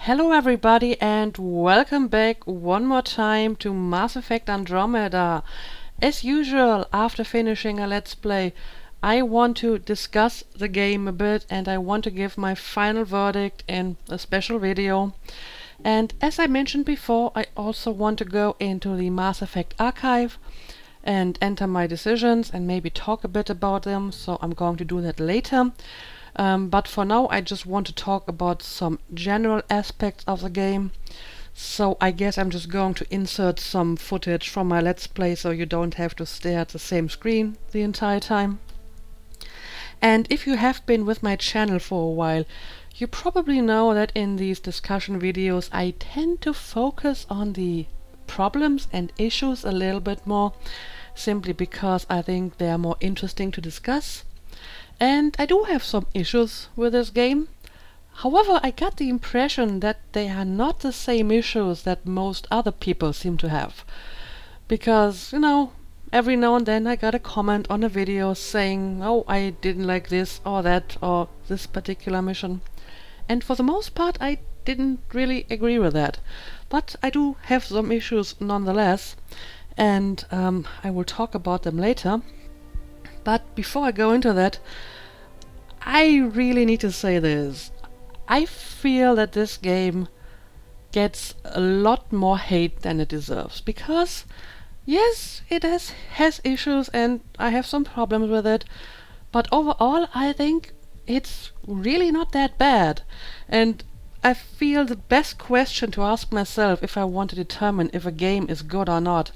Hello everybody and welcome back one more time to Mass Effect Andromeda. As usual, after finishing a Let's Play, I want to discuss the game a bit and I want to give my final verdict in a special video. And as I mentioned before, I also want to go into the Mass Effect archive and enter my decisions and maybe talk a bit about them, so I'm going to do that later. But for now I just want to talk about some general aspects of the game. So I guess I'm just going to insert some footage from my Let's Play so you don't have to stare at the same screen the entire time. And if you have been with my channel for a while, you probably know that in these discussion videos I tend to focus on the problems and issues a little bit more, simply because I think they are more interesting to discuss. And I do have some issues with this game. However, I got the impression that they are not the same issues that most other people seem to have. Because, every now and then I got a comment on a video saying, oh, I didn't like this or that or this particular mission. And for the most part I didn't really agree with that. But I do have some issues nonetheless, and I will talk about them later. But before I go into that, I really need to say this. I feel that this game gets a lot more hate than it deserves. Because, yes, it has issues and I have some problems with it. But overall, I think it's really not that bad. And I feel the best question to ask myself if I want to determine if a game is good or not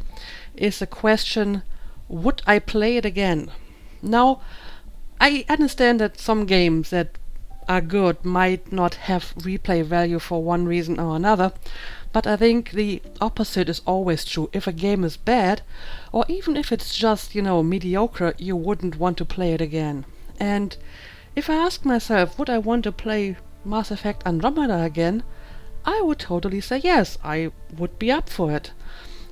is the question, would I play it again? Now, I understand that some games that are good might not have replay value for one reason or another, but I think the opposite is always true. If a game is bad, or even if it's just, mediocre, you wouldn't want to play it again. And if I ask myself, would I want to play Mass Effect Andromeda again, I would totally say yes, I would be up for it.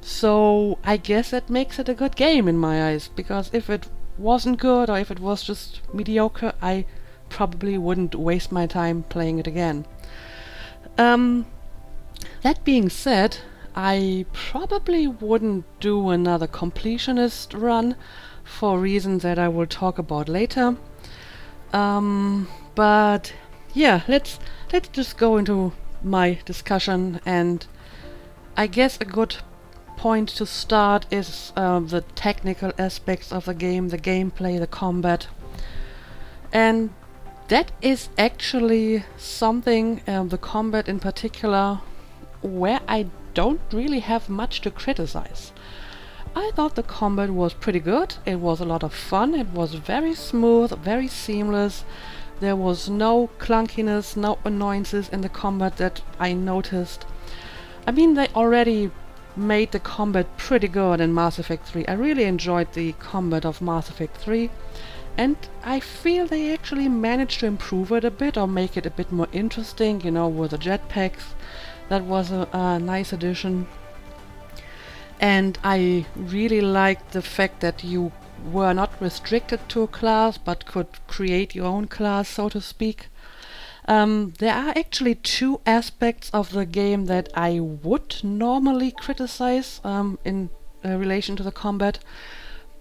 So I guess that makes it a good game in my eyes, because if it wasn't good or if it was just mediocre, I probably wouldn't waste my time playing it again. That being said, I probably wouldn't do another completionist run for reasons that I will talk about later. But yeah, let's just go into my discussion, and I guess a good point to start is the technical aspects of the game, the gameplay, the combat. And that is actually something, the combat in particular, where I don't really have much to criticize. I thought the combat was pretty good, it was a lot of fun, it was very smooth, very seamless. There was no clunkiness, no annoyances in the combat that I noticed. I mean, they already made the combat pretty good in Mass Effect 3. I really enjoyed the combat of Mass Effect 3, and I feel they actually managed to improve it a bit or make it a bit more interesting, with the jetpacks. That was a nice addition. And I really liked the fact that you were not restricted to a class but could create your own class, so to speak. There are actually two aspects of the game that I would normally criticize in relation to the combat,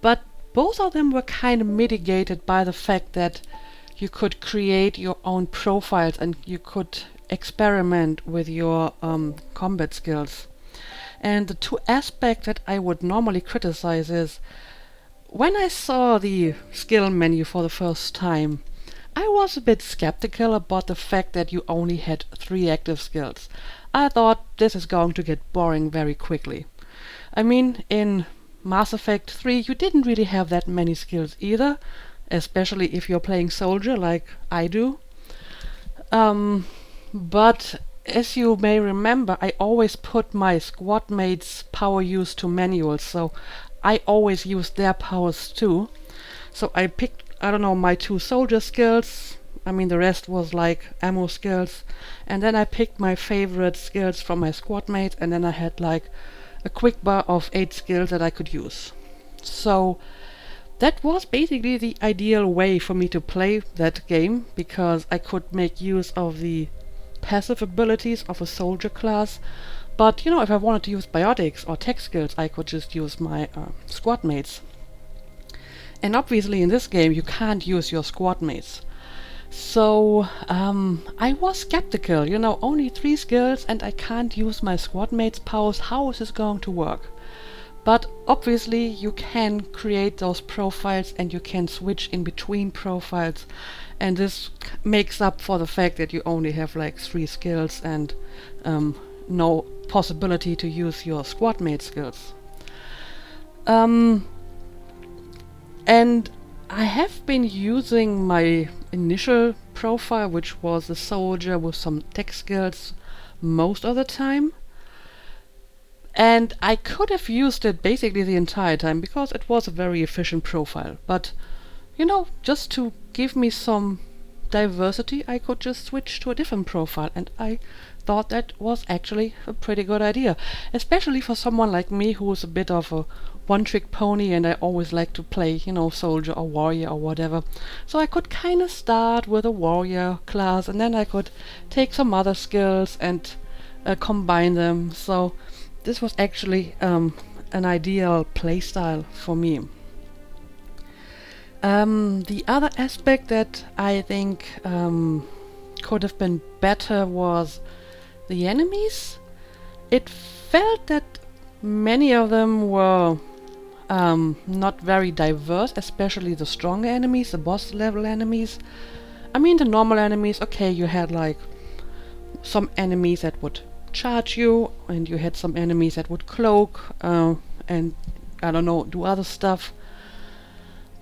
but both of them were kind of mitigated by the fact that you could create your own profiles and you could experiment with your combat skills. And the two aspects that I would normally criticize is, when I saw the skill menu for the first time, I was a bit skeptical about the fact that you only had 3 active skills. I thought this is going to get boring very quickly. I mean, in Mass Effect 3 you didn't really have that many skills either, especially if you're playing soldier like I do. But as you may remember, I always put my squad mates' power use to manual, so I always used their powers too. So I picked, my 2 soldier skills. I mean, the rest was like ammo skills. And then I picked my favorite skills from my squad mates, and then I had like a quick bar of 8 skills that I could use. So that was basically the ideal way for me to play that game, because I could make use of the passive abilities of a soldier class. But, if I wanted to use biotics or tech skills, I could just use my squad mates. And obviously in this game you can't use your squad mates. So I was skeptical, only 3 skills and I can't use my squad mates' powers. How is this going to work? But obviously you can create those profiles and you can switch in between profiles, and this makes up for the fact that you only have like 3 skills and no possibility to use your squad mate skills. And I have been using my initial profile, which was a soldier with some tech skills, most of the time. And I could have used it basically the entire time because it was a very efficient profile. But, just to give me some diversity, I could just switch to a different profile, and I thought that was actually a pretty good idea. Especially for someone like me who is a bit of a one-trick pony and I always like to play, soldier or warrior or whatever. So I could kind of start with a warrior class and then I could take some other skills and combine them. So this was actually an ideal playstyle for me. The other aspect that I think could have been better was the enemies. It felt that many of them were not very diverse, especially the stronger enemies, the boss level enemies. I mean, the normal enemies, okay, you had like some enemies that would charge you, and you had some enemies that would cloak, and I don't know, do other stuff.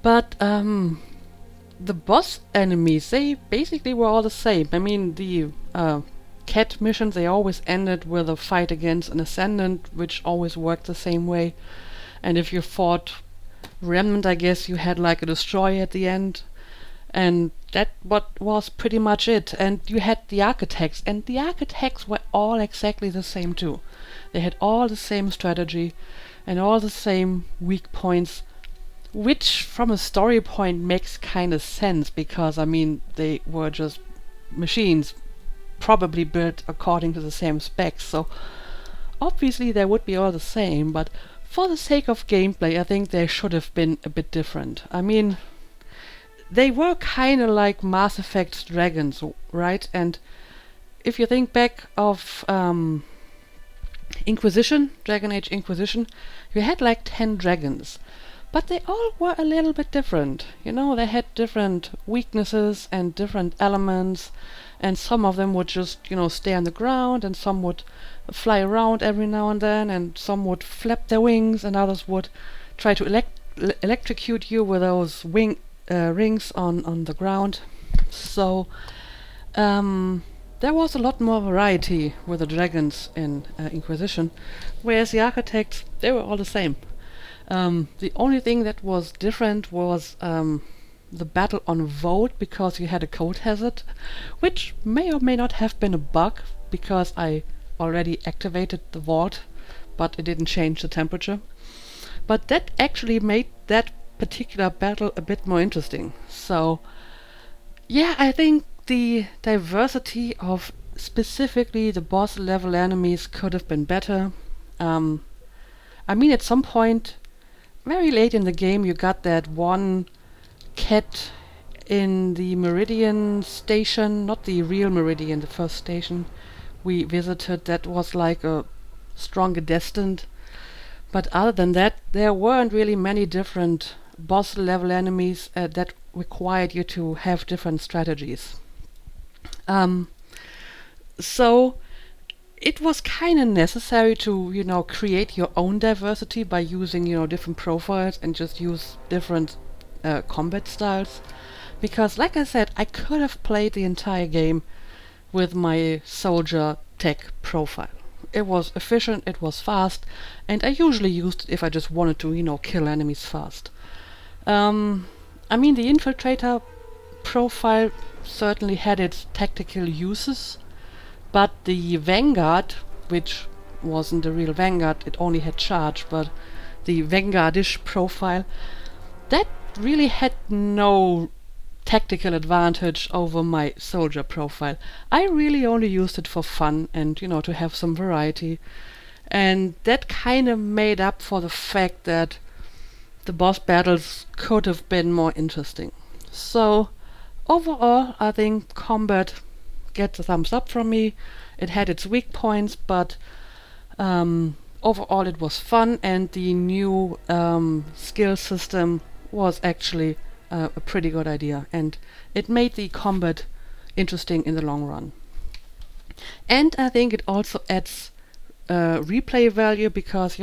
But the boss enemies, they basically were all the same. I mean, the cat missions, they always ended with a fight against an ascendant, which always worked the same way. And if you fought Remnant, I guess you had like a destroyer at the end. And that was pretty much it. And you had the architects, and the architects were all exactly the same too. They had all the same strategy and all the same weak points, which from a story point makes kind of sense, because I mean they were just machines probably built according to the same specs, so obviously they would be all the same. But for the sake of gameplay, I think they should have been a bit different. I mean, they were kind of like Mass Effect's dragons, right? And if you think back of Inquisition, Dragon Age Inquisition, you had like 10 dragons. But they all were a little bit different. They had different weaknesses and different elements, and some of them would just, stay on the ground, and some would fly around every now and then, and some would flap their wings, and others would try to electrocute you with those rings on the ground. So there was a lot more variety with the dragons in Inquisition, whereas the architects, they were all the same. The only thing that was different was the battle on Void, because you had a cold hazard, which may or may not have been a bug, because I already activated the vault, but it didn't change the temperature. But that actually made that particular battle a bit more interesting. So, yeah, I think the diversity of specifically the boss level enemies could have been better. I mean, at some point, very late in the game, you got that one cat in the Meridian station, not the real Meridian, the first station we visited, that was like a stronger destined. But other than that, there weren't really many different boss level enemies that required you to have different strategies. So it was kind of necessary to, create your own diversity by using, different profiles and just use different combat styles. Because, like I said, I could have played the entire game with my soldier tech profile. It was efficient, it was fast, and I usually used it if I just wanted to, kill enemies fast. I mean, the infiltrator profile certainly had its tactical uses, but the Vanguard, which wasn't the real Vanguard, it only had charge, but the Vanguardish profile, that really had no tactical advantage over my soldier profile. I really only used it for fun and, to have some variety. And that kind of made up for the fact that the boss battles could have been more interesting. So, overall, I think combat gets a thumbs up from me. It had its weak points, but overall it was fun, and the new skill system was actually a pretty good idea, and it made the combat interesting in the long run. And I think it also adds replay value because,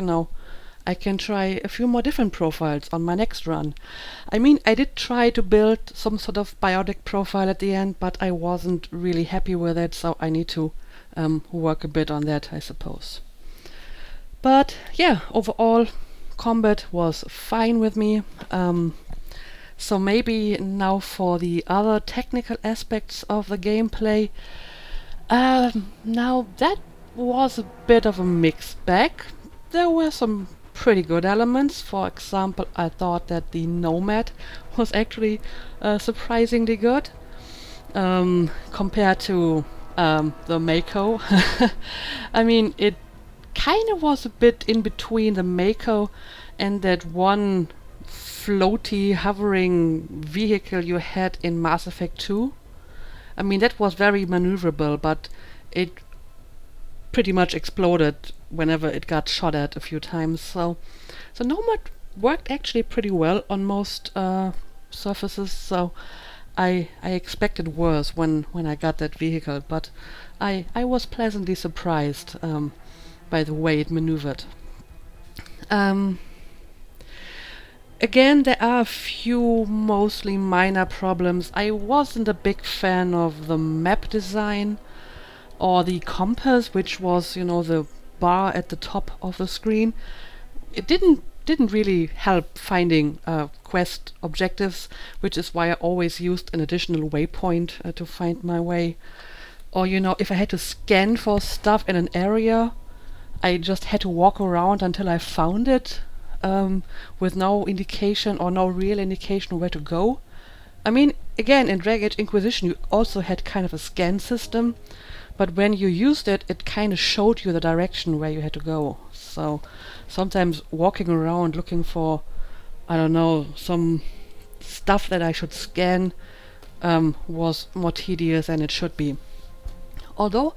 I can try a few more different profiles on my next run. I mean, I did try to build some sort of biotic profile at the end, but I wasn't really happy with it, so I need to work a bit on that, I suppose. But yeah, overall, combat was fine with me. So maybe now for the other technical aspects of the gameplay. Now that was a bit of a mixed bag. There were some pretty good elements. For example, I thought that the Nomad was actually surprisingly good compared to the Mako. I mean, it kind of was a bit in between the Mako and that one floaty hovering vehicle you had in Mass Effect 2. I mean, that was very maneuverable, but it pretty much exploded whenever it got shot at a few times. So Nomad worked actually pretty well on most surfaces, so I expected worse when I got that vehicle, but I was pleasantly surprised by the way it maneuvered. Again, there are a few mostly minor problems. I wasn't a big fan of the map design or the compass, which was, the bar at the top of the screen. It didn't really help finding quest objectives, which is why I always used an additional waypoint to find my way. Or, if I had to scan for stuff in an area, I just had to walk around until I found it, with no indication or no real indication where to go. I mean, again, in Dragon Age Inquisition you also had kind of a scan system, but when you used it, it kind of showed you the direction where you had to go. So sometimes walking around looking for, I don't know, some stuff that I should scan was more tedious than it should be. Although,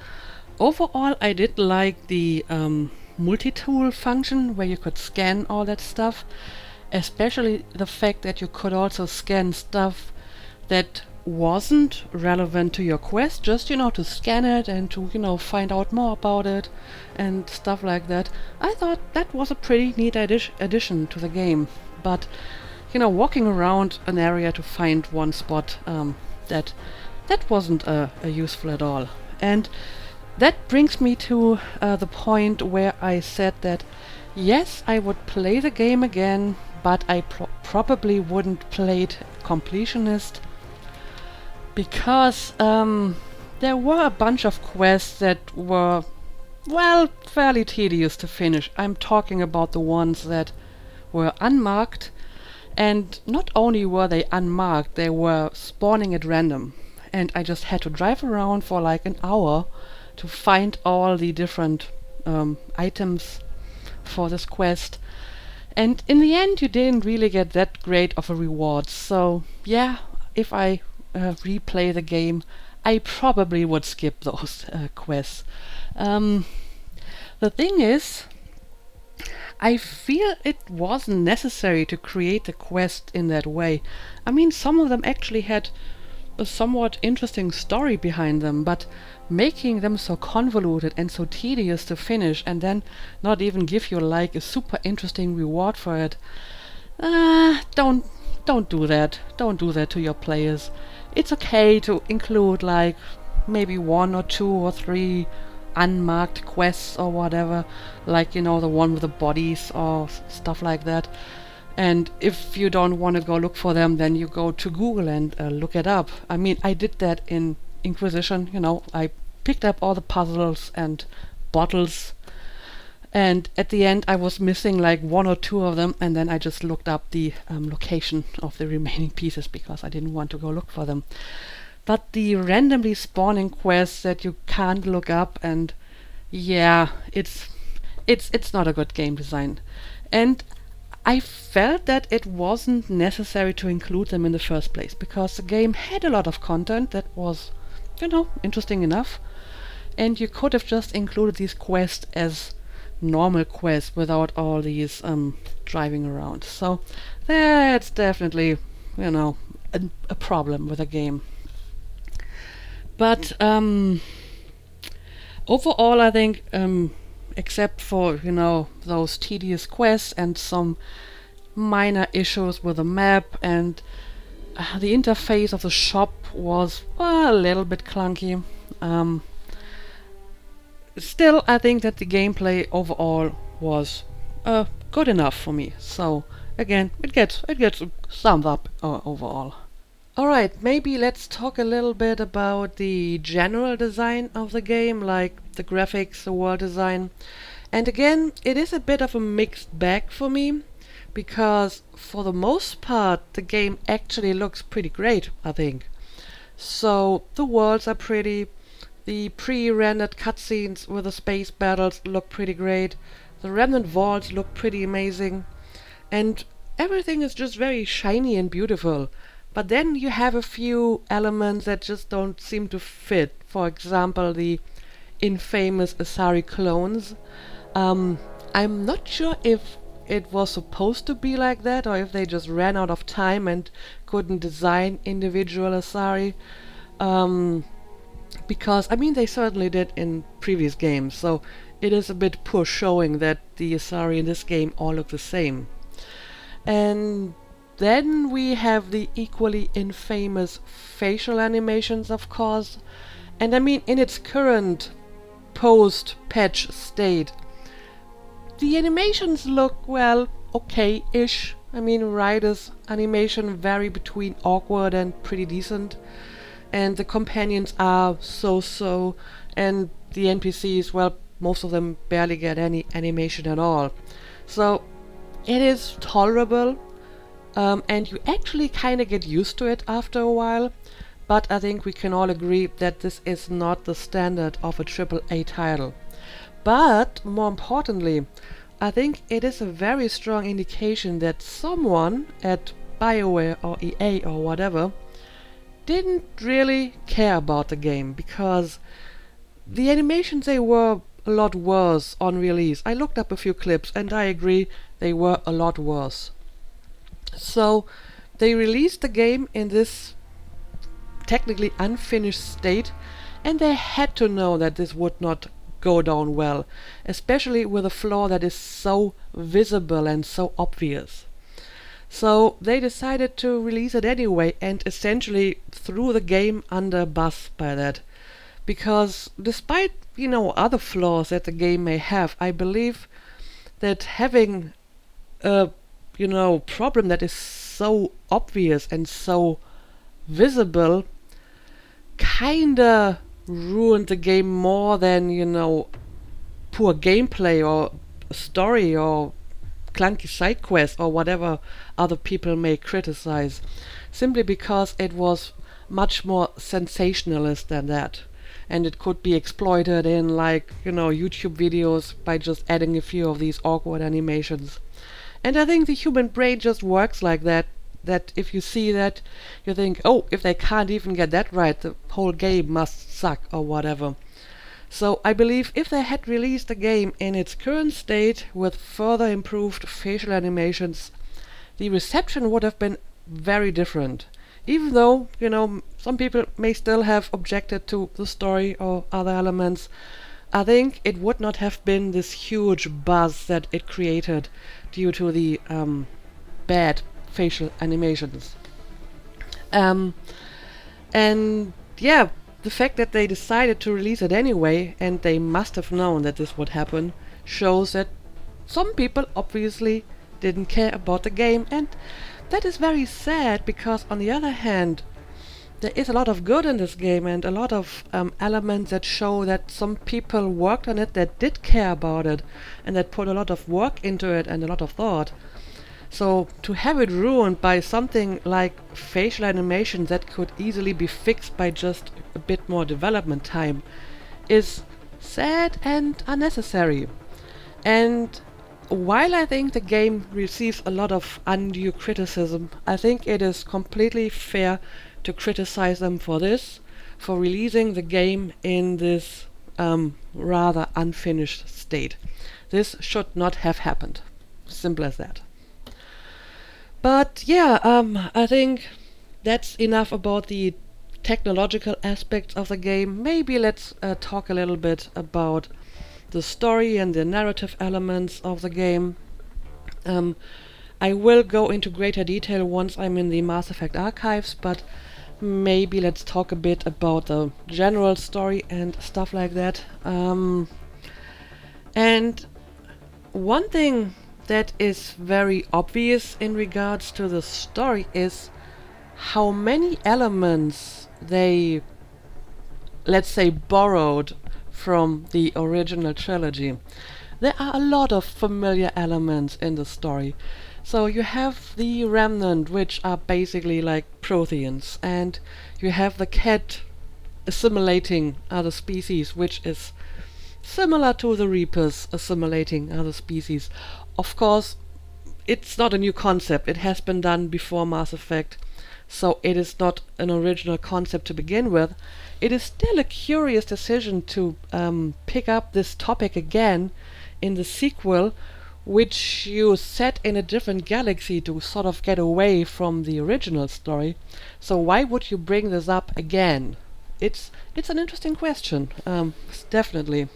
overall I did like the multi-tool function where you could scan all that stuff, especially the fact that you could also scan stuff that wasn't relevant to your quest, just to scan it and to find out more about it and stuff like that. I thought that was a pretty neat addition to the game, but walking around an area to find one spot, that wasn't useful at all. And that brings me to the point where I said that yes, I would play the game again, but I probably wouldn't play it completionist, because there were a bunch of quests that were, well, fairly tedious to finish. I'm talking about the ones that were unmarked, and not only were they unmarked, they were spawning at random, and I just had to drive around for like an hour to find all the different items for this quest. And in the end you didn't really get that great of a reward. So yeah, if I replay the game, I probably would skip those quests. The thing is, I feel it wasn't necessary to create the quest in that way. I mean, some of them actually had a somewhat interesting story behind them, but making them so convoluted and so tedious to finish and then not even give you like a super interesting reward for it, don't do that. Don't do that to your players. It's okay to include like maybe 1 or 2 or 3 unmarked quests or whatever, like the one with the bodies or stuff like that. And if you don't want to go look for them, then you go to Google and look it up. I mean, I did that in Inquisition. I picked up all the puzzles and bottles And at the end, I was missing like one or two of them, and then I just looked up the location of the remaining pieces because I didn't want to go look for them. But the randomly spawning quests that you can't look up, and yeah, it's not a good game design. And I felt that it wasn't necessary to include them in the first place because the game had a lot of content that was, interesting enough, and you could have just included these quests as normal quests without all these driving around. So that's definitely, a problem with the game. But overall, I think, except for, those tedious quests and some minor issues with the map and the interface of the shop was a little bit clunky. Still, I think that the gameplay overall was good enough for me. So again, it gets a thumbs up overall. Alright, maybe let's talk a little bit about the general design of the game, like the graphics, the world design. And again, it is a bit of a mixed bag for me, because for the most part the game actually looks pretty great, I think. So the worlds are pretty, the pre-rendered cutscenes with the space battles look pretty great, the remnant vaults look pretty amazing, and everything is just very shiny and beautiful. But then you have a few elements that just don't seem to fit. For example, the infamous Asari clones. I'm not sure if it was supposed to be like that or if they just ran out of time and couldn't design individual Asari. Because, they certainly did in previous games, so it is a bit poor showing that the Asari in this game all look the same. And then we have the equally infamous facial animations, of course. And in its current post-patch state, the animations look, well, okay-ish. Ryder's animation vary between awkward and pretty decent. And the companions are so-so. And the NPCs, well, most of them barely get any animation at all. So it is tolerable. And you actually kind of get used to it after a while, but I think we can all agree that this is not the standard of a AAA title. But, more importantly, I think it is a very strong indication that someone at BioWare or EA or whatever didn't really care about the game, because the animations, they were a lot worse on release. I looked up a few clips and I agree they were a lot worse. So they released the game in this technically unfinished state, and they had to know that this would not go down well, especially with a flaw that is so visible and so obvious. So they decided to release it anyway and essentially threw the game under a bus by that. Because despite, other flaws that the game may have, I believe that having a problem that is so obvious and so visible kinda ruined the game more than, poor gameplay or story or clunky side quests or whatever other people may criticize, simply because it was much more sensationalist than that. And it could be exploited in YouTube videos by just adding a few of these awkward animations. And I think the human brain just works like that, that if you see that, you think, oh, if they can't even get that right, the whole game must suck or whatever. So I believe if they had released the game in its current state with further improved facial animations, the reception would have been very different. Even though, some people may still have objected to the story or other elements, I think it would not have been this huge buzz that it created due to the bad facial animations. And yeah, the fact that they decided to release it anyway, and they must have known that this would happen, shows that some people obviously didn't care about the game, and that is very sad, because on the other hand, there is a lot of good in this game and a lot of elements that show that some people worked on it, that did care about it, and that put a lot of work into it and a lot of thought. So to have it ruined by something like facial animation that could easily be fixed by just a bit more development time is sad and unnecessary. And while I think the game receives a lot of undue criticism, I think it is completely fair to criticize them for this, for releasing the game in this rather unfinished state. This should not have happened. Simple as that. But yeah, I think that's enough about the technological aspects of the game. Maybe let's talk a little bit about the story and the narrative elements of the game. I will go into greater detail once I'm in the Mass Effect archives, but maybe let's talk a bit about the general story and stuff like that. And one thing that is very obvious in regards to the story is how many elements they, let's say, borrowed from the original trilogy. There are a lot of familiar elements in the story. So you have the Remnant, which are basically like Protheans, and you have the cat assimilating other species, which is similar to the Reapers assimilating other species. Of course, it's not a new concept. It has been done before Mass Effect, so it is not an original concept to begin with. It is still a curious decision to pick up this topic again in the sequel, which you set in a different galaxy to sort of get away from the original story. So why would you bring this up again? It's an interesting question, definitely.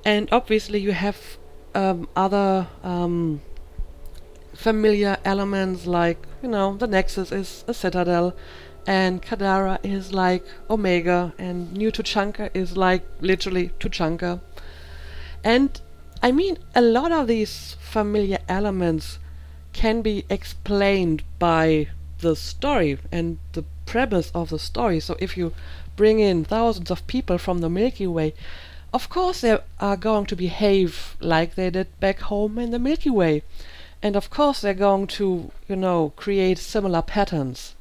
And obviously you have other familiar elements, like, the Nexus is a citadel, and Kadara is like Omega, and New Tuchanka is like literally Tuchanka. And I mean, a lot of these familiar elements can be explained by the story and the premise of the story. So if you bring in thousands of people from the Milky Way, of course they are going to behave like they did back home in the Milky Way. And of course they're going to, create similar patterns.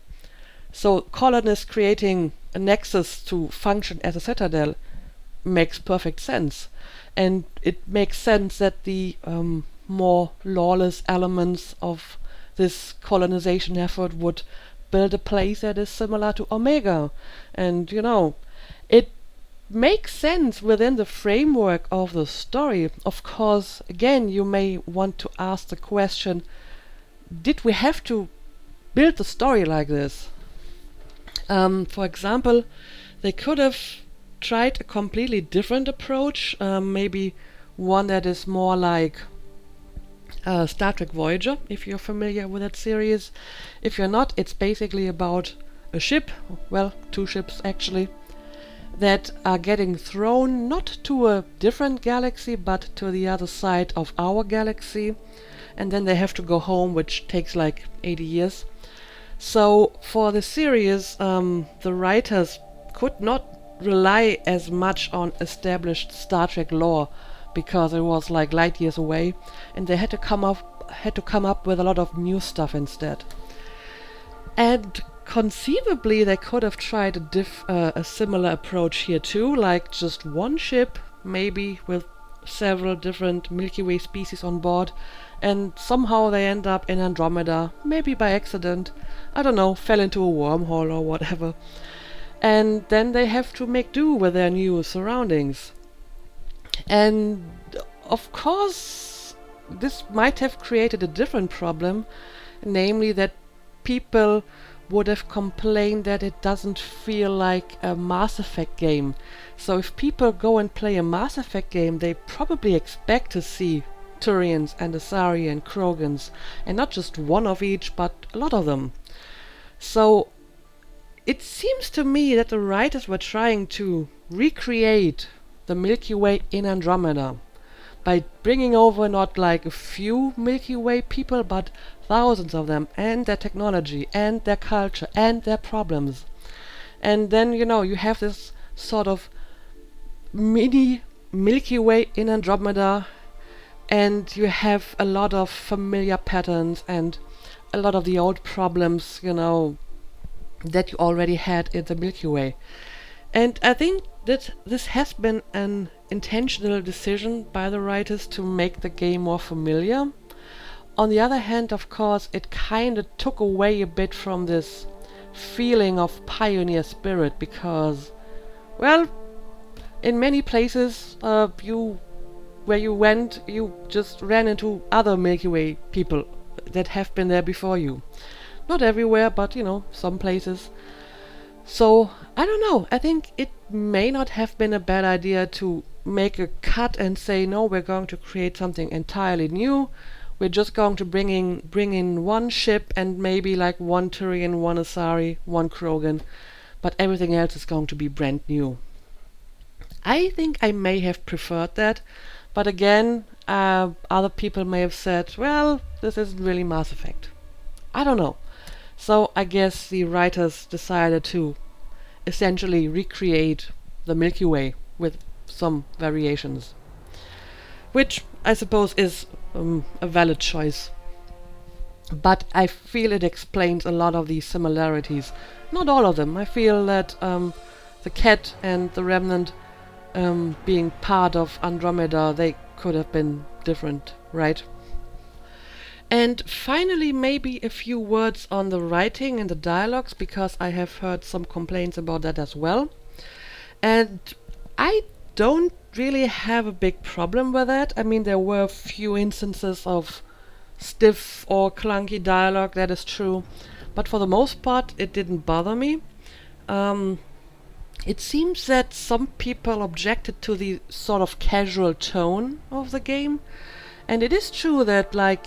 So colonists creating a nexus to function as a citadel makes perfect sense. And it makes sense that the more lawless elements of this colonization effort would build a place that is similar to Omega. And, it makes sense within the framework of the story. Of course, again, you may want to ask the question, did we have to build the story like this? For example, they could have tried a completely different approach, maybe one that is more like Star Trek Voyager, if you're familiar with that series. If you're not, it's basically about a ship, well, two ships actually, that are getting thrown not to a different galaxy but to the other side of our galaxy, and then they have to go home, which takes like 80 years. So for the series, the writers could not rely as much on established Star Trek lore, because it was like light years away, and they had to come up with a lot of new stuff instead. And conceivably they could have tried a similar approach here too, like just one ship, maybe with several different Milky Way species on board, and somehow they end up in Andromeda, maybe by accident, I don't know, fell into a wormhole or whatever. And then they have to make do with their new surroundings. And of course, this might have created a different problem, namely that people would have complained that it doesn't feel like a Mass Effect game. So if people go and play a Mass Effect game, they probably expect to see Turians and Asari and Krogans, and not just one of each, but a lot of them. So it seems to me that the writers were trying to recreate the Milky Way in Andromeda by bringing over not like a few Milky Way people, but thousands of them, and their technology, and their culture, and their problems. And then, you have this sort of mini Milky Way in Andromeda, and you have a lot of familiar patterns and a lot of the old problems, that you already had in the Milky Way. And I think that this has been an intentional decision by the writers to make the game more familiar. On the other hand, of course, it kind of took away a bit from this feeling of pioneer spirit, because, well, in many places, where you went, you just ran into other Milky Way people that have been there before you. Not everywhere, but some places. So, I don't know, I think it may not have been a bad idea to make a cut and say, no, we're going to create something entirely new. We're just going to bring in one ship and maybe like one Turian, one Asari, one Krogan, but everything else is going to be brand new. I think I may have preferred that, but again, other people may have said, well, this isn't really Mass Effect. I don't know. So I guess the writers decided to essentially recreate the Milky Way with some variations, which I suppose is a valid choice. But I feel it explains a lot of these similarities. Not all of them. I feel that the Cat and the Remnant, being part of Andromeda, they could have been different, right? And finally, maybe a few words on the writing and the dialogues, because I have heard some complaints about that as well. And I don't really have a big problem with that. I mean, there were a few instances of stiff or clunky dialogue, that is true. But for the most part, it didn't bother me. It seems that some people objected to the sort of casual tone of the game. And it is true that, like,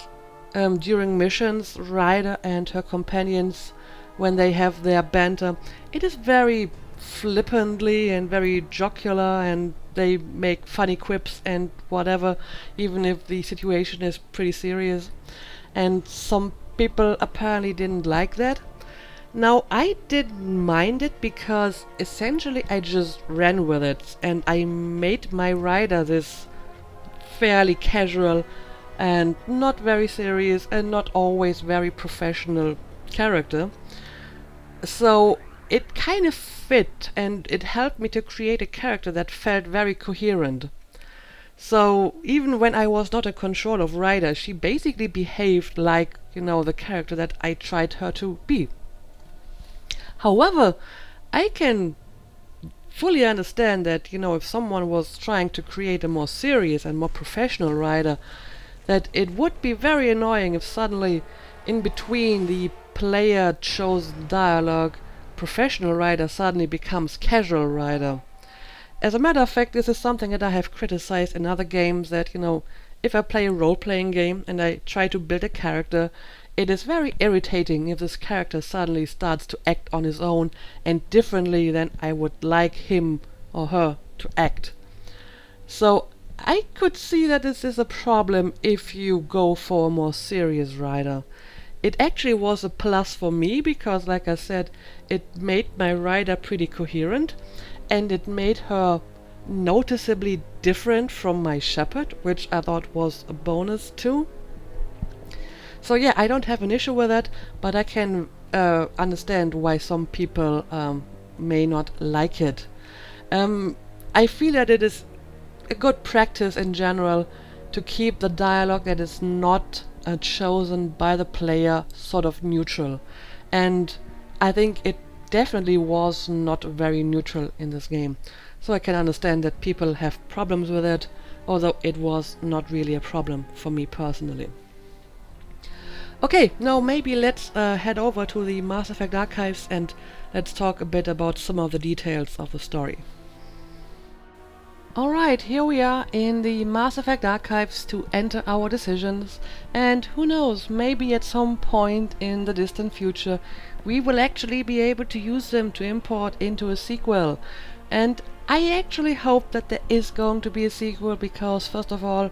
during missions, Ryder and her companions, when they have their banter, it is very flippantly and very jocular, and they make funny quips and whatever, even if the situation is pretty serious. And some people apparently didn't like that. Now, I didn't mind it because essentially I just ran with it, and I made my Ryder this fairly casual and not very serious and not always very professional character. So it kind of fit, and it helped me to create a character that felt very coherent. So even when I was not in control of Ryder, she basically behaved like, the character that I tried her to be. However, I can fully understand that, if someone was trying to create a more serious and more professional Ryder, that it would be very annoying if suddenly, in between the player-chosen dialogue, professional Ryder suddenly becomes casual Ryder. As a matter of fact, this is something that I have criticized in other games, that, if I play a role-playing game and I try to build a character, it is very irritating if this character suddenly starts to act on his own and differently than I would like him or her to act. So I could see that this is a problem if you go for a more serious Ryder. It actually was a plus for me because, like I said, it made my Ryder pretty coherent, and it made her noticeably different from my Shepherd, which I thought was a bonus too. So yeah, I don't have an issue with that, but I can understand why some people may not like it. I feel that it is a good practice in general to keep the dialogue that is not chosen by the player sort of neutral. And I think it definitely was not very neutral in this game. So I can understand that people have problems with it, although it was not really a problem for me personally. Okay, now maybe let's head over to the Mass Effect archives and let's talk a bit about some of the details of the story. Alright, here we are in the Mass Effect archives to enter our decisions, and who knows, maybe at some point in the distant future we will actually be able to use them to import into a sequel. And I actually hope that there is going to be a sequel because, first of all,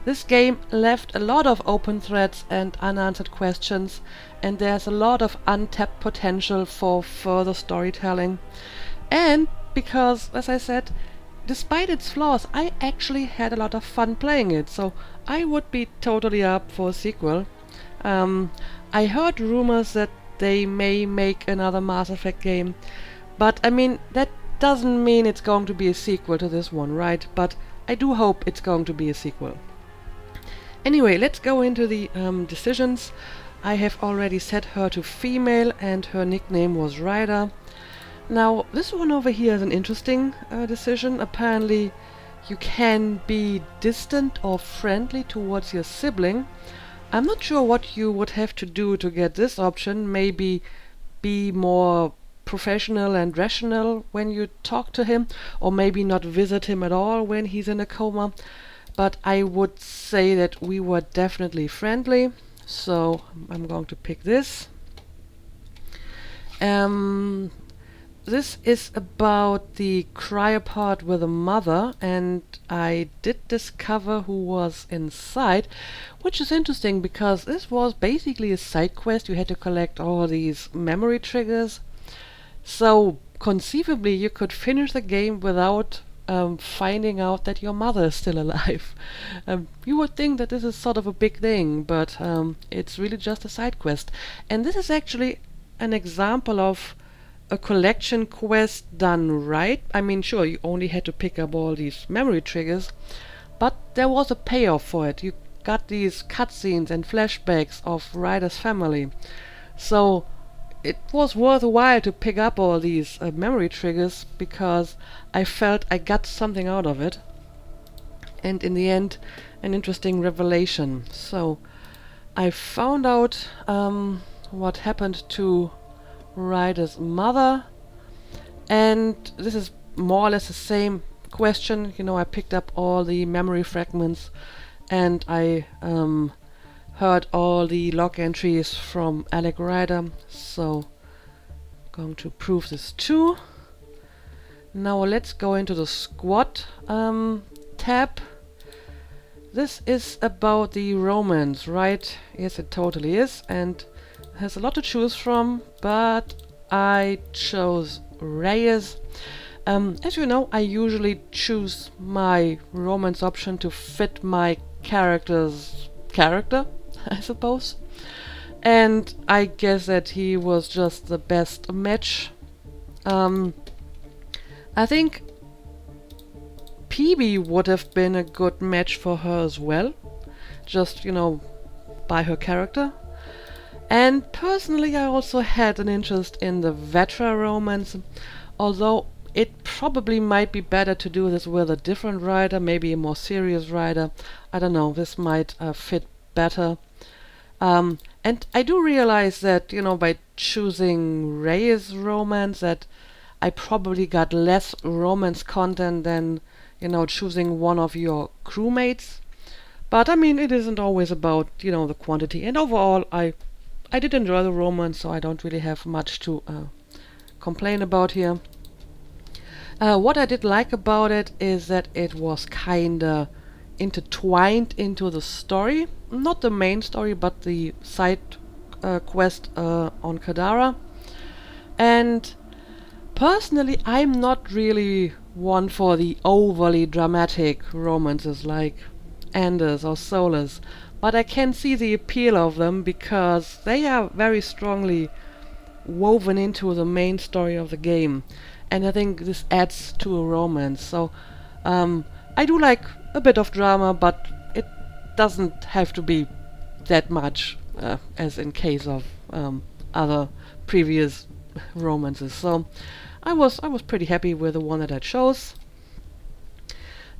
This game left a lot of open threads and unanswered questions, and there's a lot of untapped potential for further storytelling. And because, as I said, despite its flaws, I actually had a lot of fun playing it, so I would be totally up for a sequel. I heard rumors that they may make another Mass Effect game, but I mean, that doesn't mean it's going to be a sequel to this one, right? But I do hope it's going to be a sequel. Anyway, let's go into the decisions. I have already set her to female and her nickname was Ryder. Now, this one over here is an interesting decision. Apparently, you can be distant or friendly towards your sibling. I'm not sure what you would have to do to get this option. Maybe be more professional and rational when you talk to him, or maybe not visit him at all when he's in a coma. But I would say that we were definitely friendly, so I'm going to pick this. This is about the cryopod with a mother, and I did discover who was inside, which is interesting because this was basically a side quest. You had to collect all these memory triggers. So conceivably you could finish the game without finding out that your mother is still alive. You would think that this is sort of a big thing, but it's really just a side quest. And this is actually an example of a collection quest done right. I mean, sure, you only had to pick up all these memory triggers, but there was a payoff for it. You got these cutscenes and flashbacks of Ryder's family. So it was worth a while to pick up all these memory triggers because I felt I got something out of it. And in the end, an interesting revelation. So I found out what happened to Ryder's mother, and this is more or less the same question. You know, I picked up all the memory fragments and I heard all the log entries from Alec Ryder, so I'm going to prove this too. Now let's go into the squad tab. This is about the romance, right? Yes, it totally is, and has a lot to choose from, but I chose Reyes. As you know, I usually choose my romance option to fit my character's character, I suppose. And I guess that he was just the best match. I think Peebee would have been a good match for her as well, just, you know, by her character. And personally, I also had an interest in the Vetra romance, although it probably might be better to do this with a different writer, maybe a more serious writer. I don't know, this might fit better. And I do realize that, you know, by choosing Reyes romance, that I probably got less romance content than, you know, choosing one of your crewmates. But I mean, it isn't always about, you know, the quantity. And overall, I did enjoy the romance, so I don't really have much to complain about here. What I did like about it is that it was kinda intertwined into the story. Not the main story, but the side quest on Kadara. And personally, I'm not really one for the overly dramatic romances like Anders or Solus, but I can see the appeal of them because they are very strongly woven into the main story of the game, and I think this adds to a romance. So I do like a bit of drama, but it doesn't have to be that much, as in case of other previous romances. So I was pretty happy with the one that I chose.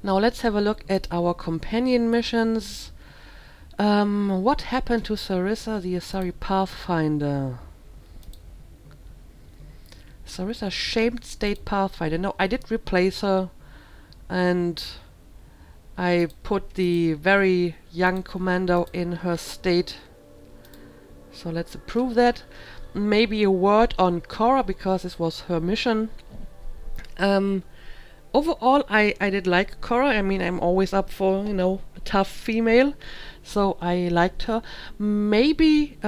Now let's have a look at our companion missions. What happened to Sarissa, the Asari Pathfinder? Sarissa Shamed State Pathfinder. No, I did replace her, and I put the very young commando in her state. So let's approve that. Maybe a word on Cora, because this was her mission. overall, I did like Korra. I mean, I'm always up for, you know, a tough female, so I liked her. Maybe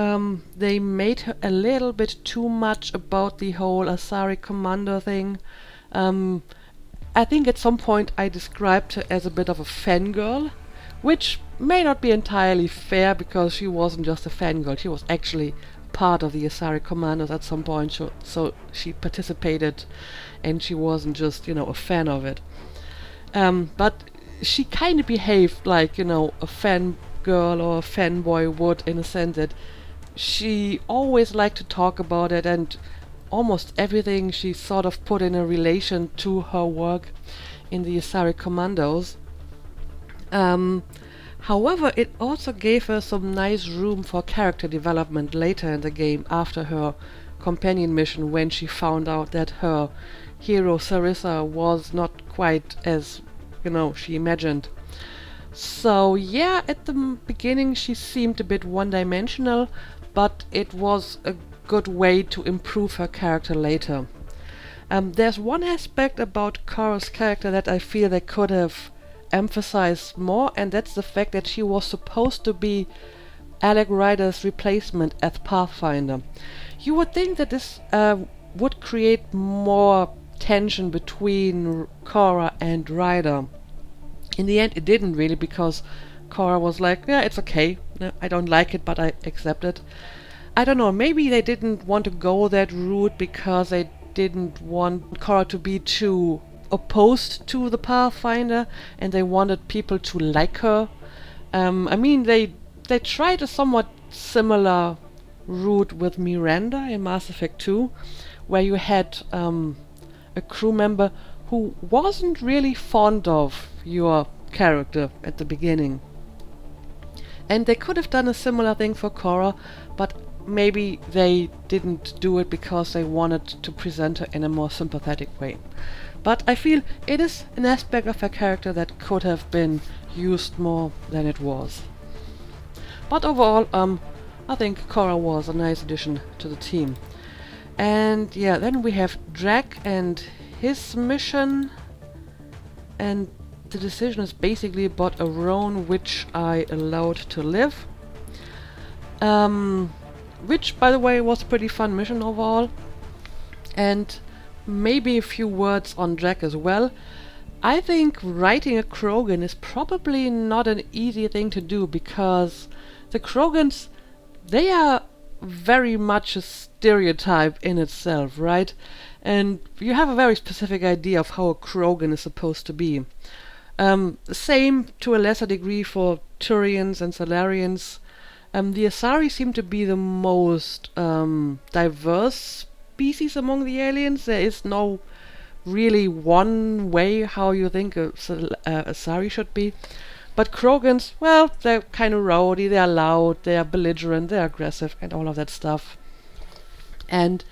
they made her a little bit too much about the whole Asari Commander thing. Um, I think at some point I described her as a bit of a fangirl, which may not be entirely fair because she wasn't just a fangirl, she was actually part of the Asari Commandos at some point, so she participated and she wasn't just, you know, a fan of it. But she kind of behaved like, you know, a fangirl or a fanboy would, in a sense that she always liked to talk about it, and almost everything she sort of put in a relation to her work in the Asari Commandos. Um, However, it also gave her some nice room for character development later in the game after her companion mission, when she found out that her hero Sarissa was not quite as, you know, she imagined. So yeah, at the beginning she seemed a bit one-dimensional, but it was a good way to improve her character later. There's one aspect about Korra's character that I feel they could have emphasized more, and that's the fact that she was supposed to be Alec Ryder's replacement as Pathfinder. You would think that this would create more tension between Korra and Ryder. In the end, it didn't really, because Korra was like, yeah, it's okay. No, I don't like it, but I accept it. I don't know, maybe they didn't want to go that route because they didn't want Korra to be too opposed to the Pathfinder, and they wanted people to like her. I mean, they tried a somewhat similar route with Miranda in Mass Effect 2, where you had a crew member who wasn't really fond of your character at the beginning. And they could have done a similar thing for Korra, but maybe they didn't do it because they wanted to present her in a more sympathetic way. But I feel it is an aspect of her character that could have been used more than it was. But overall, I think Korra was a nice addition to the team. And yeah, then we have Drac and his mission, and the decision is basically about a roan which I allowed to live. Which, by the way, was a pretty fun mission overall. And maybe a few words on Drac as well. I think writing a Krogan is probably not an easy thing to do, because the Krogans, they are very much a stereotype in itself, right? And you have a very specific idea of how a Krogan is supposed to be. Same to a lesser degree for Turians and Salarians. The Asari seem to be the most diverse species among the aliens. There is no really one way how you think a Asari should be. But Krogans, well, they're kind of rowdy, they're loud, they're belligerent, they're aggressive, and all of that stuff. And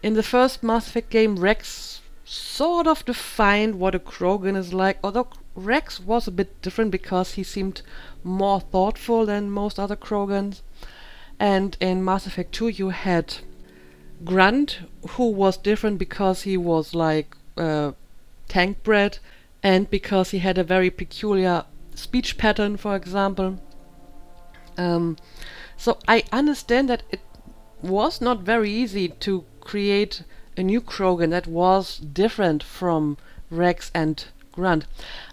in the first Mass Effect game, Rex sort of defined what a Krogan is like, although Rex was a bit different because he seemed more thoughtful than most other Krogans. And in Mass Effect 2 you had Grunt, who was different because he was like tank bred, and because he had a very peculiar speech pattern, for example. So I understand that it was not very easy to create a new Krogan that was different from Rex and Grunt.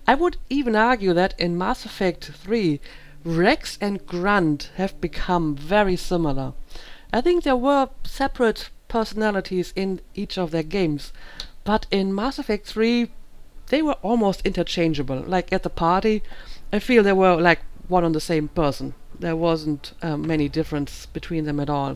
I would even argue that in Mass Effect 3, Rex and Grunt have become very similar. I think there were separate personalities in each of their games, but in Mass Effect 3 they were almost interchangeable. Like at the party, I feel they were like one and the same person. There wasn't many difference between them at all.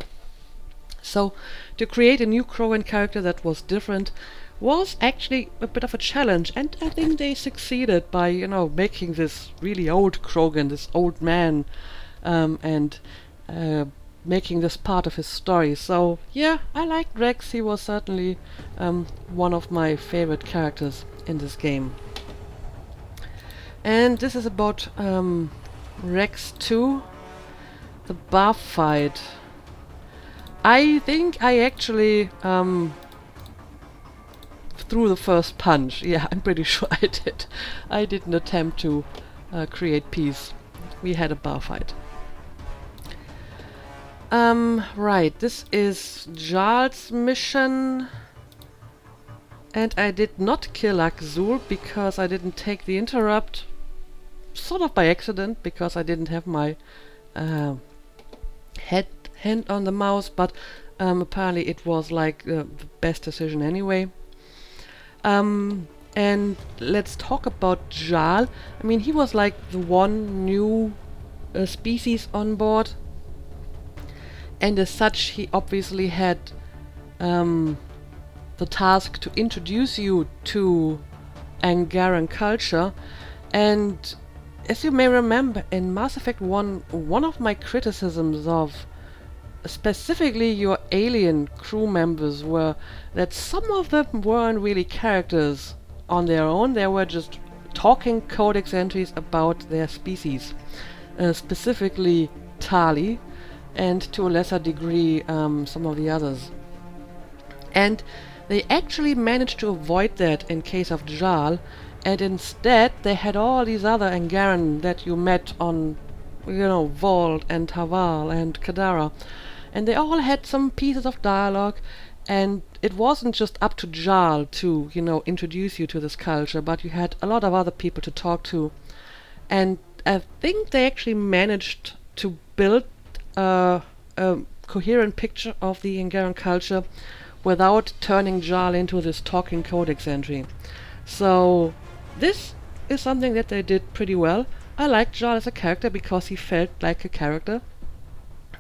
So to create a new Krogan character that was different was actually a bit of a challenge, and I think they succeeded by, you know, making this really old Krogan, this old man, and making this part of his story. So yeah, I liked Rex. He was certainly one of my favorite characters in this game. And this is about Rex 2, the bar fight. I think I actually threw the first punch. Yeah, I'm pretty sure I did. I didn't attempt to create peace. We had a bar fight. Right, this is Jarl's mission. And I did not kill Akzul because I didn't take the interrupt. Sort of by accident, because I didn't have my hand on the mouse, but apparently it was like the best decision anyway. And let's talk about Jarl. I mean, he was like the one new species on board, and as such he obviously had the task to introduce you to Angaran culture. And as you may remember, in Mass Effect 1, one of my criticisms of specifically your alien crew members were that some of them weren't really characters on their own. They were just talking codex entries about their species, specifically Tali, and to a lesser degree some of the others. And they actually managed to avoid that in case of Jarl, and instead they had all these other Angaran that you met on, Vault and Taval and Kadara, and they all had some pieces of dialogue, and it wasn't just up to Jarl to, introduce you to this culture, but you had a lot of other people to talk to. And I think they actually managed to build a coherent picture of the Angaran culture without turning Jarl into this talking codex entry. So this is something that they did pretty well. I liked Jarl as a character because he felt like a character.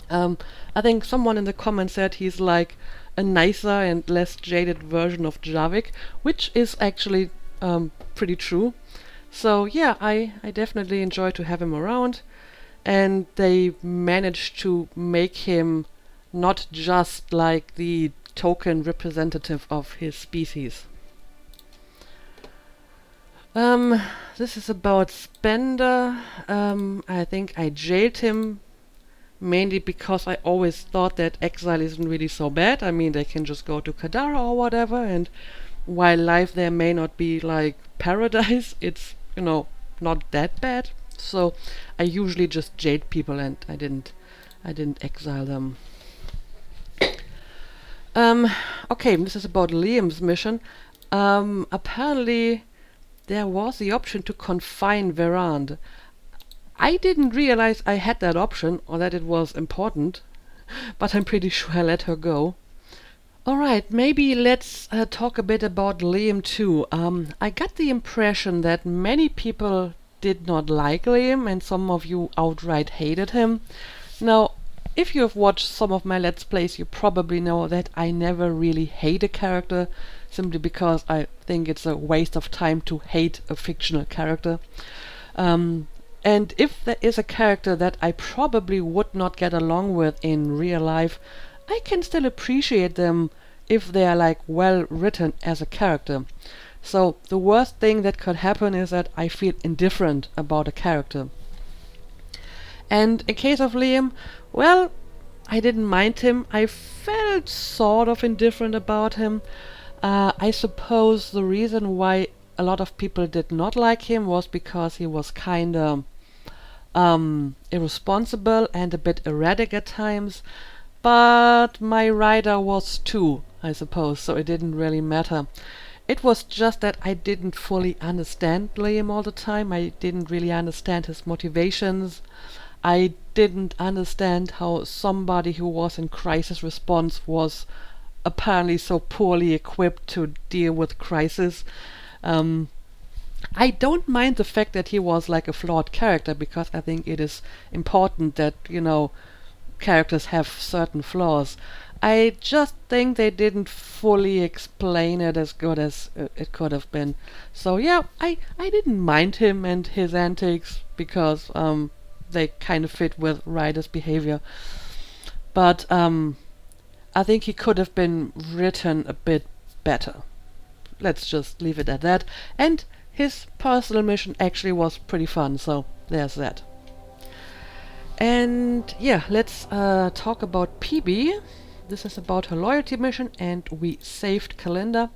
I think someone in the comments said he's like a nicer and less jaded version of Javik, which is actually pretty true. So yeah, I definitely enjoy to have him around, and they managed to make him not just like the token representative of his species. This is about Spender. I think I jailed him mainly because I always thought that exile isn't really so bad. I mean, they can just go to Kadara or whatever, and while life there may not be like paradise, it's, not that bad. So I usually just jailed people, and I didn't exile them. Okay, this is about Liam's mission. Apparently there was the option to confine Verand. I didn't realize I had that option, or that it was important, but I'm pretty sure I let her go. Alright, maybe let's talk a bit about Liam too. I got the impression that many people did not like Liam, and some of you outright hated him. Now, if you have watched some of my Let's Plays, you probably know that I never really hate a character, simply because I think it's a waste of time to hate a fictional character. And if there is a character that I probably would not get along with in real life, I can still appreciate them if they are like well written as a character. So the worst thing that could happen is that I feel indifferent about a character. And in case of Liam, well, I didn't mind him. I felt sort of indifferent about him. I suppose the reason why a lot of people did not like him was because he was kinda irresponsible and a bit erratic at times. But my writer was too, I suppose, so it didn't really matter. It was just that I didn't fully understand Liam all the time. I didn't really understand his motivations. I didn't understand how somebody who was in crisis response was apparently so poorly equipped to deal with crisis. I don't mind the fact that he was like a flawed character, because I think it is important that, characters have certain flaws. I just think they didn't fully explain it as good as it could have been. So yeah, I didn't mind him and his antics, because they kind of fit with Ryder's behavior. But I think he could have been written a bit better. Let's just leave it at that. And his personal mission actually was pretty fun, so there's that. And yeah, let's talk about PB. This is about her loyalty mission, and we saved Kalinda.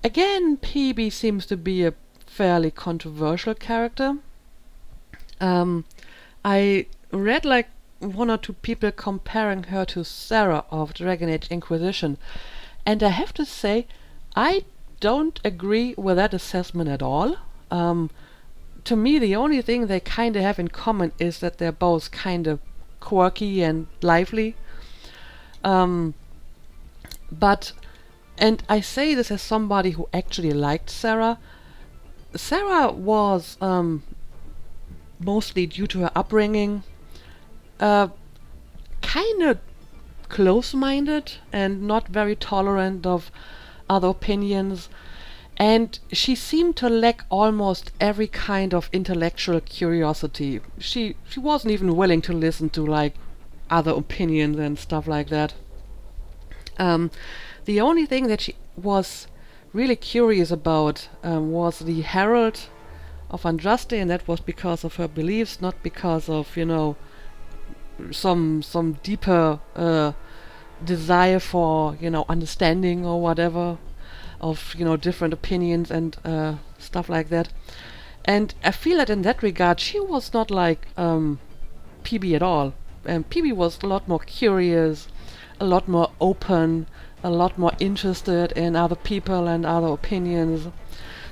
Again, PB seems to be a fairly controversial character. Um, I read like one or two people comparing her to Sarah of Dragon Age Inquisition, and I have to say, I don't agree with that assessment at all. To me, the only thing they kind of have in common is that they're both kind of quirky and lively. Um, but, and I say this as somebody who actually liked Sarah. Sarah was mostly due to her upbringing, uh, kind of close-minded and not very tolerant of other opinions, and she seemed to lack almost every kind of intellectual curiosity. She wasn't even willing to listen to like other opinions and stuff like that. Um, the only thing that she was really curious about was the Herald of Andraste, and that was because of her beliefs, not because of, you know, some deeper desire for, you know, understanding or whatever of, you know, different opinions and stuff like that. And I feel that in that regard she was not like PB at all. PB was a lot more curious, a lot more open, a lot more interested in other people and other opinions.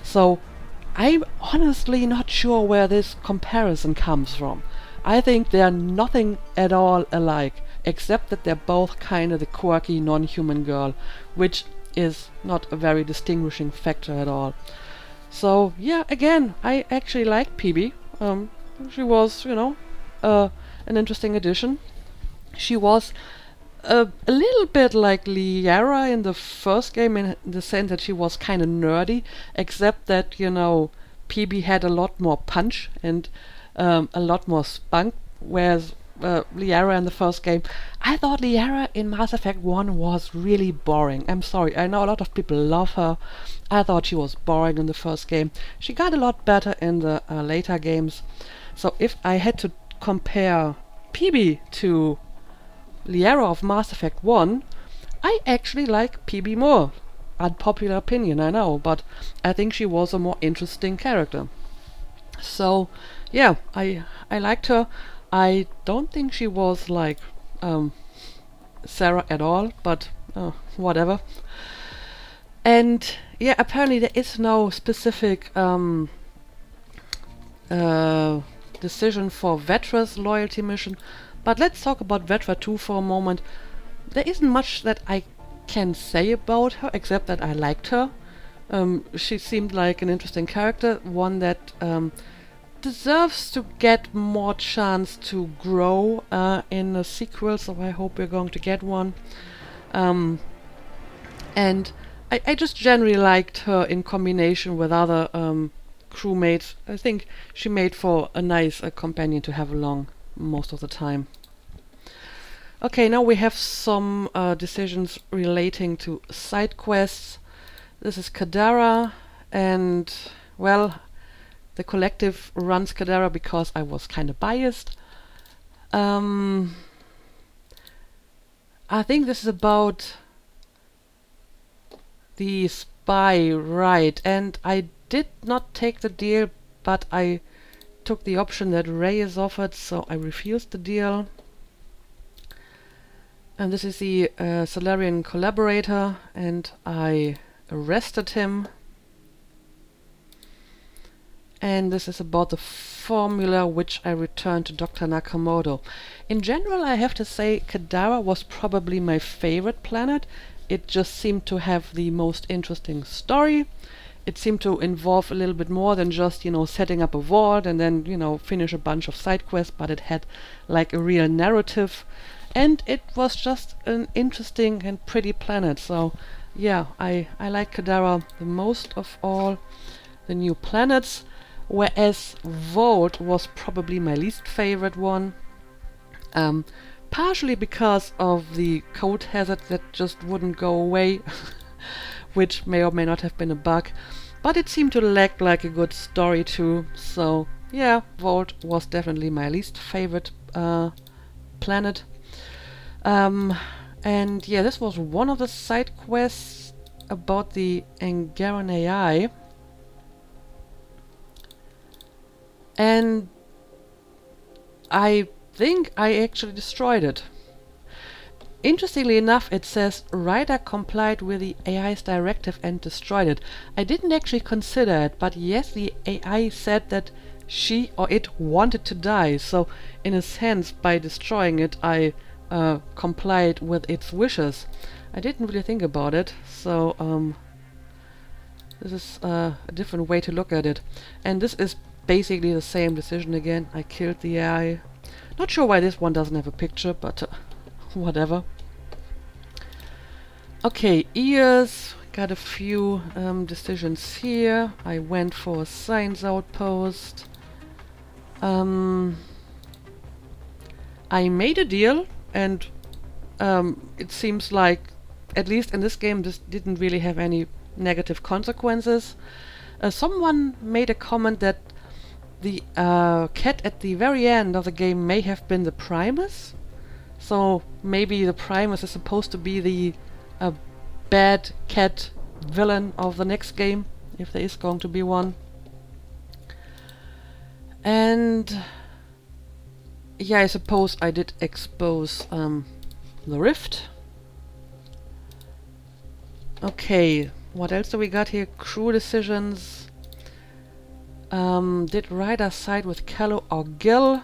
So I'm honestly not sure where this comparison comes from. I think they're nothing at all alike, except that they're both kind of the quirky non-human girl, which is not a very distinguishing factor at all. So yeah, again, I actually like PB. She was, you know, an interesting addition. She was a little bit like Liara in the first game in the sense that she was kind of nerdy, except that, you know, PB had a lot more punch and a lot more spunk, whereas Liara in the first game, I thought Liara in Mass Effect 1 was really boring. I'm sorry, I know a lot of people love her. I thought she was boring in the first game. She got a lot better in the later games. So if I had to compare PB to Liara of Mass Effect 1, I actually like PB more. Unpopular opinion, I know, but I think she was a more interesting character. So, yeah, I liked her. I don't think she was like Sarah at all, but whatever. And yeah, apparently there is no specific decision for Vetra's loyalty mission. But let's talk about Vetra 2 for a moment. There isn't much that I can say about her, except that I liked her. She seemed like an interesting character, one that deserves to get more chance to grow in a sequel, so I hope we're going to get one. And I just generally liked her in combination with other crewmates. I think she made for a nice companion to have along most of the time. Okay, now we have some decisions relating to side quests. This is Kadara, and well, the collective runs Kadara because I was kind of biased. I think this is about the spy, right? And I did not take the deal, but I took the option that Ray is offered, so I refused the deal. And this is the Solarian collaborator, and I arrested him. And this is about the formula which I returned to Dr. Nakamoto. In general, I have to say Kadara was probably my favorite planet. It just seemed to have the most interesting story. It seemed to involve a little bit more than just, you know, setting up a vault and then, you know, finish a bunch of side quests, but it had like a real narrative. And it was just an interesting and pretty planet. So yeah, I like Kadara the most of all the new planets, whereas Vault was probably my least favorite one. Partially because of the code hazard that just wouldn't go away, which may or may not have been a bug, but it seemed to lack like a good story too. So yeah, Vault was definitely my least favorite planet. And yeah, this was one of the side quests. about the Angaran AI, and I think I actually destroyed it. Interestingly enough, it says Ryder complied with the AI's directive and destroyed it. I didn't actually consider it, but yes, the AI said that she or it wanted to die, so in a sense, by destroying it, I complied with its wishes. I didn't really think about it, so this is a different way to look at it. And this is basically the same decision again. I killed the AI. Not sure why this one doesn't have a picture, but whatever. Okay, ears. Got a few decisions here. I went for a science outpost. I made a deal, and it seems like, at least in this game, this didn't really have any negative consequences. Someone made a comment that the cat at the very end of the game may have been the Primus. So maybe the Primus is supposed to be the bad cat villain of the next game, if there is going to be one. And yeah, I suppose I did expose the rift. Okay, what else do we got here? Crew decisions. Did Ryder side with Callow or Gil?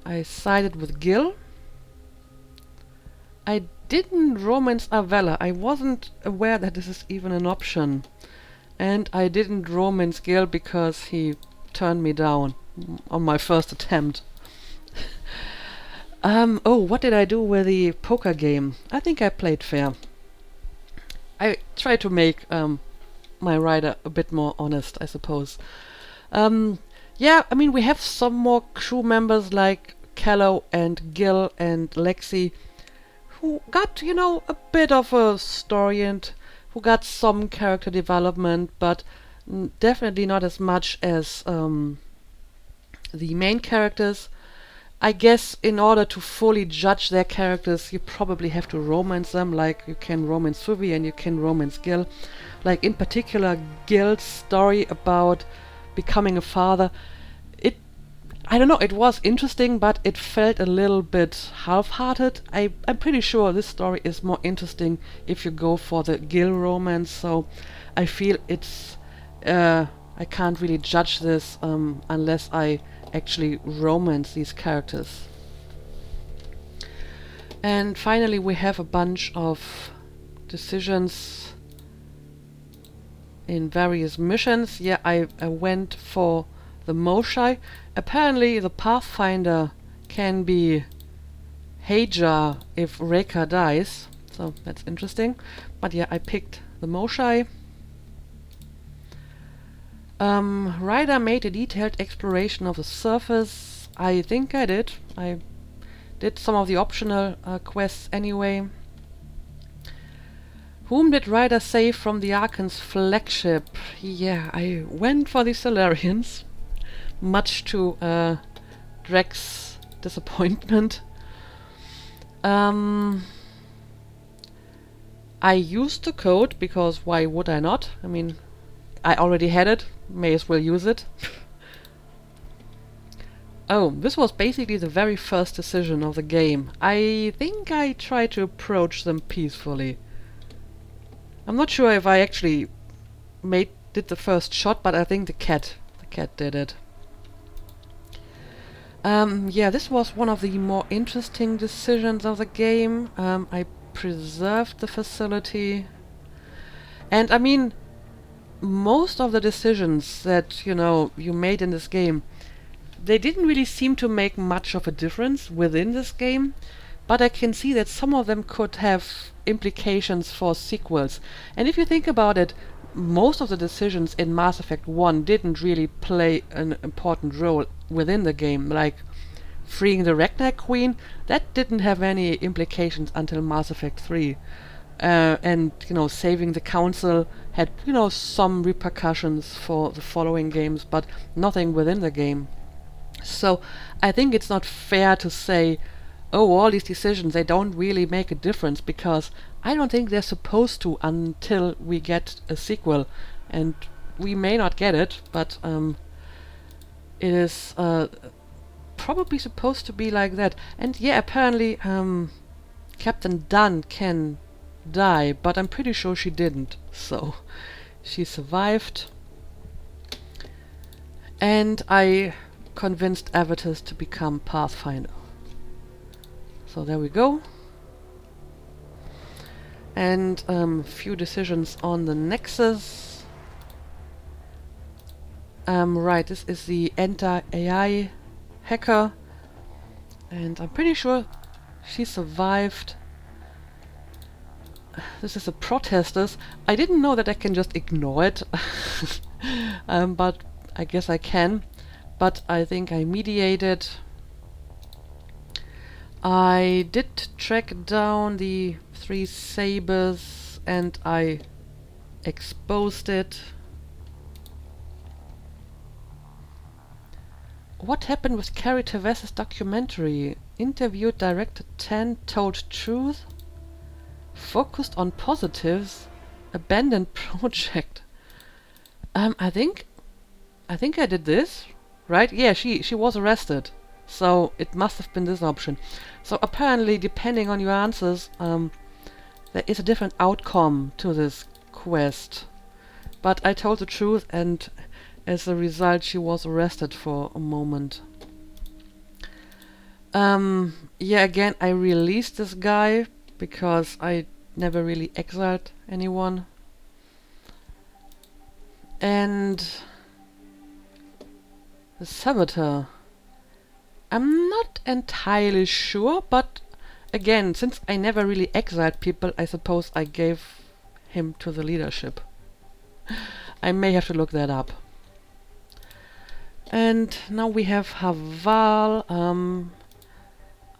I sided with Gil. I didn't romance Avella. I wasn't aware that this is even an option. And I didn't romance Gil because he turned me down on my first attempt. Oh, what did I do with the poker game? I think I played fair. I tried to make my Ryder a bit more honest, I suppose. Yeah, I mean, we have some more crew members like Callow and Gil and Lexi, who got, you know, a bit of a story and who got some character development, but definitely not as much as the main characters. I guess in order to fully judge their characters, you probably have to romance them, like you can romance Suvi and you can romance Gil. Like in particular, Gil's story about becoming a father. I don't know, it was interesting, but it felt a little bit half-hearted. I'm pretty sure this story is more interesting if you go for the Gil romance, so I feel it's... I can't really judge this unless I actually romance these characters. And finally we have a bunch of decisions in various missions. Yeah, I went for the Moshai. Apparently the Pathfinder can be Hajar if Reka dies, so that's interesting. But yeah, I picked the Moshai. Ryder made a detailed exploration of the surface. I think I did. I did some of the optional quests anyway. Whom did Ryder save from the Arkan's flagship? Yeah, I went for the Solarians, much to Drek's disappointment. I used the code because why would I not? I mean, I already had it, may as well use it. Oh, this was basically the very first decision of the game. I think I tried to approach them peacefully. I'm not sure if I actually did the first shot, but I think the cat did it. Yeah, this was one of the more interesting decisions of the game. I preserved the facility. And I mean, most of the decisions that, you know, you made in this game, they didn't really seem to make much of a difference within this game, but I can see that some of them could have implications for sequels. And if you think about it, most of the decisions in Mass Effect 1 didn't really play an important role within the game, like freeing the Ragnar Queen. That didn't have any implications until Mass Effect 3. And, you know, saving the Council had, you know, some repercussions for the following games, but nothing within the game. So I think it's not fair to say, oh, all these decisions, they don't really make a difference, because I don't think they're supposed to until we get a sequel, and we may not get it, but it is probably supposed to be like that. And yeah, apparently Captain Dunn can die, but I'm pretty sure she didn't. So she survived, and I convinced Avitus to become Pathfinder. So there we go. And few decisions on the Nexus. Right, this is the anti-AI hacker, and I'm pretty sure she survived. This is the protesters. I didn't know that I can just ignore it, but I guess I can. But I think I mediated. I did track down the 3 sabers and I exposed it. What happened with Carrie Tevez' documentary? Interviewed director 10, told truth, focused on positives, abandoned project. I think I did this, right? Yeah, she was arrested, so it must have been this option. So apparently, depending on your answers, there is a different outcome to this quest. But I told the truth, and as a result, she was arrested for a moment. Yeah, again, I released this guy because I never really exiled anyone. And the Saboteur. I'm not entirely sure, but again, since I never really exiled people, I suppose I gave him to the leadership. I may have to look that up. And now we have Haval.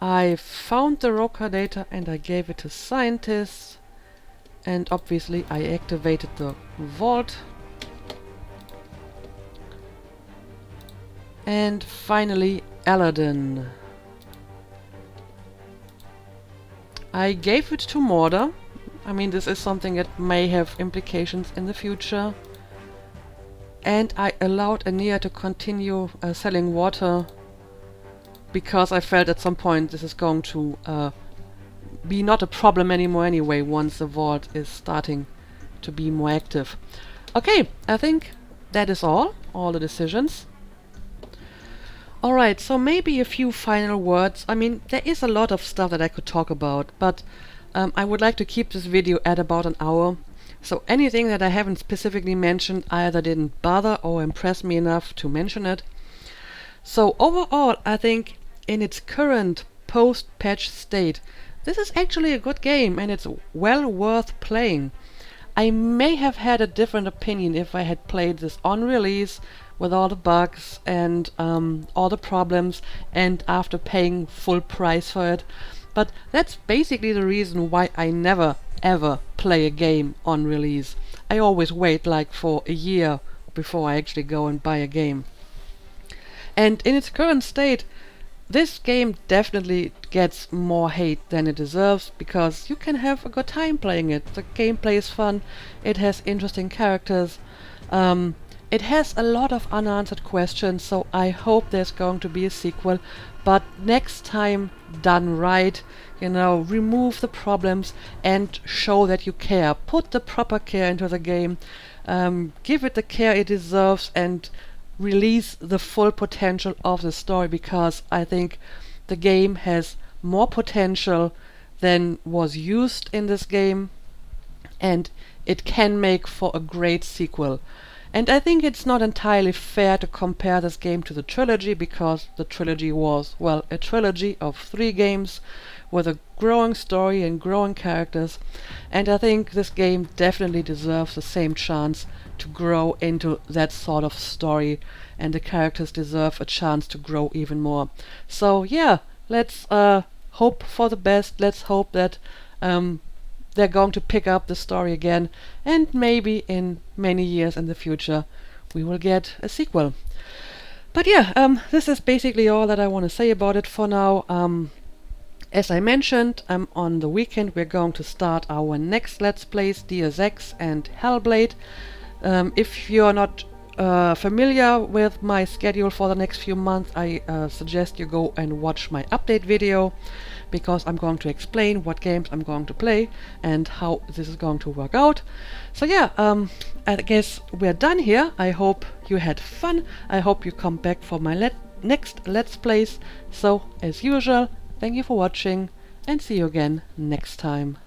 I found the Roca data and I gave it to scientists. And obviously I activated the vault. And finally Aladdin. I gave it to Morda. I mean, this is something that may have implications in the future. And I allowed Ania to continue selling water because I felt at some point this is going to be not a problem anymore anyway once the vault is starting to be more active. Okay, I think that is all the decisions. Alright, so maybe a few final words. I mean, there is a lot of stuff that I could talk about, but I would like to keep this video at about an hour. So anything that I haven't specifically mentioned either didn't bother or impress me enough to mention it. So overall, I think in its current post-patch state, this is actually a good game and it's well worth playing. I may have had a different opinion if I had played this on release with all the bugs and all the problems and after paying full price for it. But that's basically the reason why I never ever play a game on release. I always wait like for a year before I actually go and buy a game. And in its current state, this game definitely gets more hate than it deserves because you can have a good time playing it. The gameplay is fun, it has interesting characters, it has a lot of unanswered questions, so I hope there's going to be a sequel, but next time done right, you know, remove the problems and show that you care. Put the proper care into the game, give it the care it deserves and release the full potential of the story, because I think the game has more potential than was used in this game and it can make for a great sequel. And I think it's not entirely fair to compare this game to the trilogy, because the trilogy was, well, a trilogy of 3 games with a growing story and growing characters, and I think this game definitely deserves the same chance to grow into that sort of story, and the characters deserve a chance to grow even more. So yeah, let's hope for the best. Let's hope that they're going to pick up the story again, and maybe in many years in the future we will get a sequel. But yeah, this is basically all that I want to say about it for now. As I mentioned, on the weekend we're going to start our next Let's Plays, Deus Ex and Hellblade. If you're not familiar with my schedule for the next few months, I suggest you go and watch my update video, because I'm going to explain what games I'm going to play and how this is going to work out. So yeah, I guess we're done here. I hope you had fun. I hope you come back for my next Let's Plays. So as usual, thank you for watching and see you again next time.